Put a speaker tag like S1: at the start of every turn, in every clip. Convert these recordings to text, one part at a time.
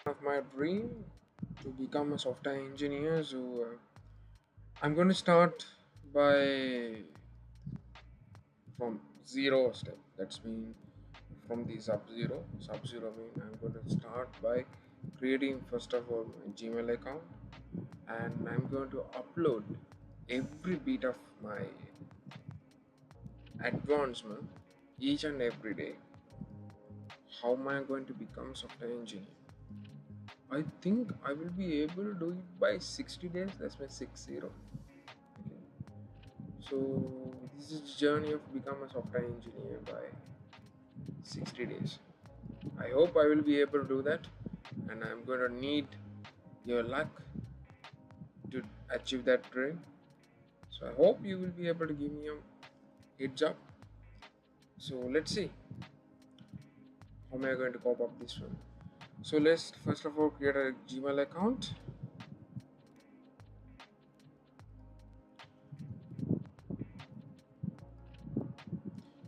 S1: Of my dream to become a software engineer. So I'm going to start by from zero step. That's mean from the sub zero. Sub zero mean I'm going to start by creating first of all my Gmail account, and I'm going to upload every bit of my advancement each and every day. How am I going to become software engineer? I think I will be able to do it by 60 days. That's my 60. Okay. So this is journey of become a software engineer by 60 days. I hope I will be able to do that, and I'm going to need your luck to achieve that dream. So I hope you will be able to give me a heads up. So let's see how am I going to cope up this one. So let's first of all create a Gmail account.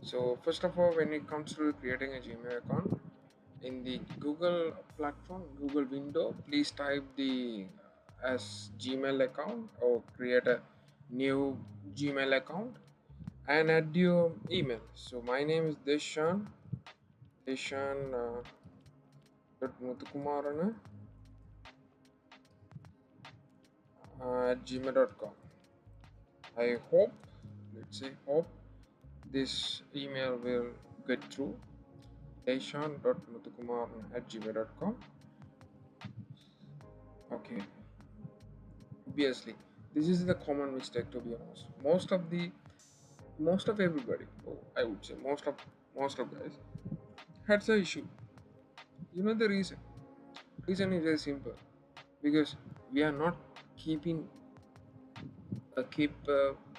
S1: So first of all, when it comes to creating a Gmail account, in the Google platform, Google window, please type the as Gmail account or create a new Gmail account and add your email. So my name is Deshan Muthukumarana at gmail.com. I hope, let's say, hope this email will get through. Deshan.muthukumaran at gmail.com. Okay, obviously, this is the common mistake, to be honest. Most of everybody, oh, I would say most of guys had the issue. You know the reason? Reason is very simple, because we are not keeping keep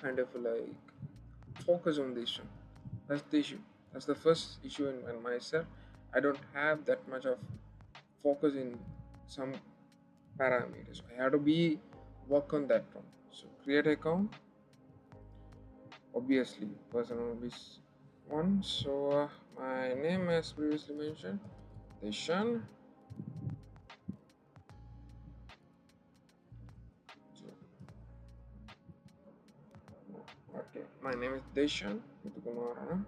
S1: kind of like focus on this one. That's the issue. That's the first issue in myself. I don't have that much of focus in some parameters. I have to be work on that one. So create account, obviously personal is one. So my name, as previously mentioned, Deshan. So, okay, my name is Deshan Muthukumaran.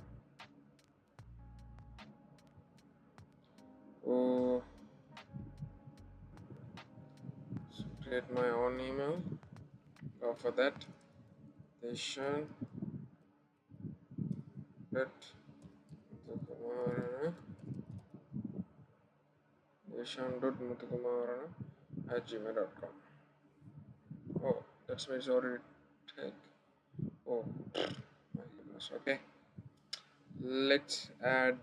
S1: Oh, so create my own email. Go for that. Deshan at Muthukumaran. Deshan.muthukumaran at gmail.com. Oh, that's my already take. Oh, my goodness. Okay, let's add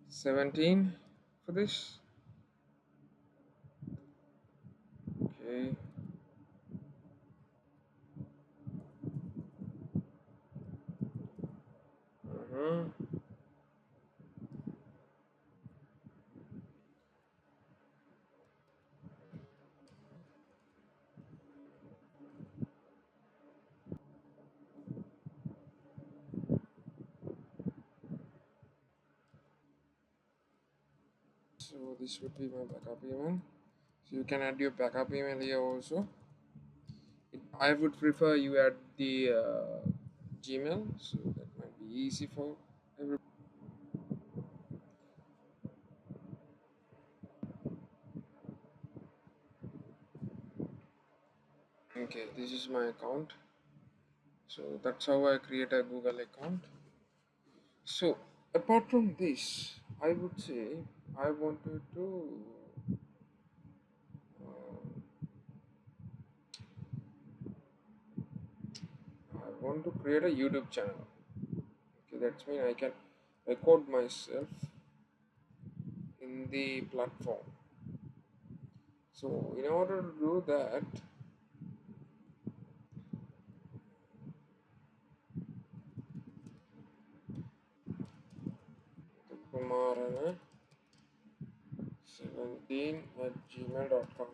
S1: 17 for this. Okay. uh So this would be my backup email. So you can add your backup email here also. I would prefer you add the Gmail, so that might be easy for everybody. Okay, this is my account. So that's how I create a Google account. So apart from this, I would say I wanted to I want to create a YouTube channel. Okay, that's mean I can record myself in the platform. So in order to do that, Kumarana 17 at gmail.com.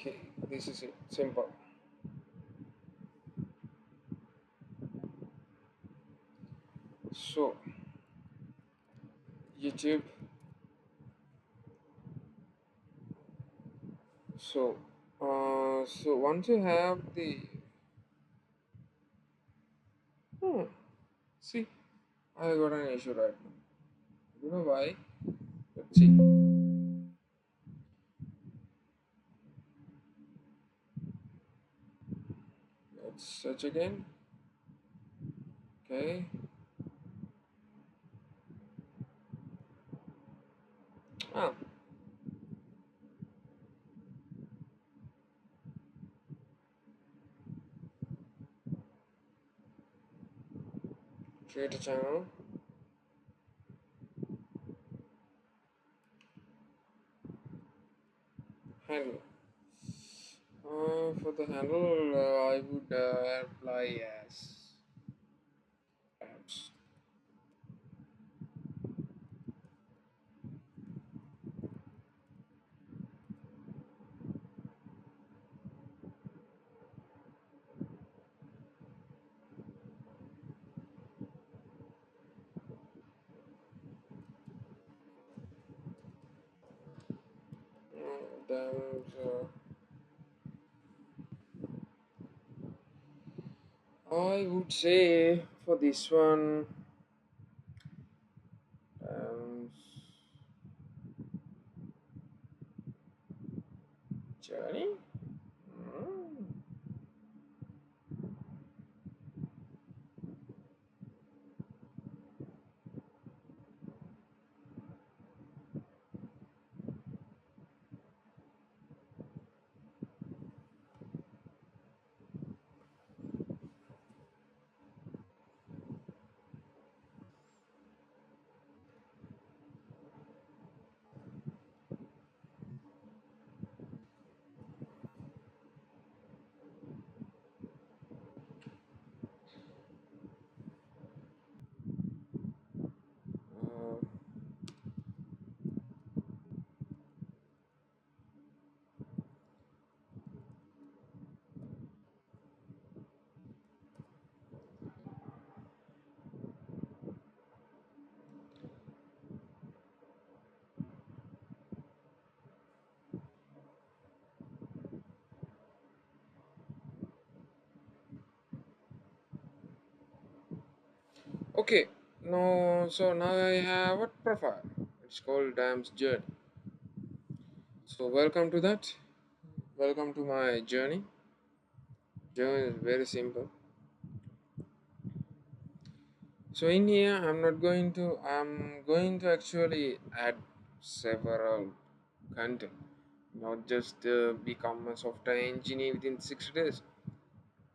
S1: Okay, this is it. Simple. So, YouTube. So, so once you have the, hmm, see, I got an issue right now. You know why? Let's see. Let's search again. Okay. Ah, create a channel. Handle. For the handle, I would apply as apps. Then I would say for this one, um, journey. Mm, uh, okay. No, so now I have what profile? It's called Dam's Journey. So welcome to that. Welcome to my journey. Journey is very simple. So in here, I'm going to actually add several content, not just become a software engineer within 6 days.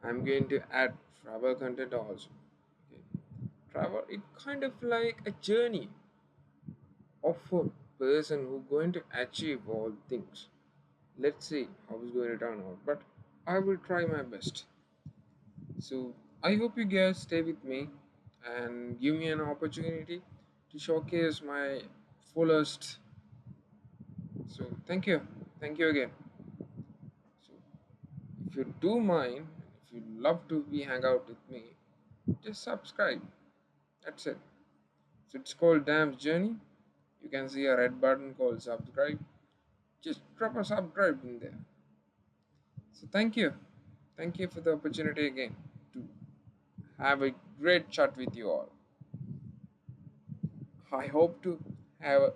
S1: I'm going to add travel content also. Okay. Travel, it kind of like a journey of a person who going to achieve all things. Let's see how it's going to turn out, but I will try my best. So I hope you guys stay with me and give me an opportunity to showcase my fullest. So thank you again. So if you do mind, if you love to be hang out with me, just subscribe. That's it. So it's called Dam's Journey. You can see a red button called subscribe. Just drop a subscribe in there. So thank you for the opportunity again to have a great chat with you all. I hope to have a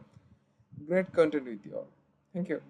S1: great content with you all. Thank you.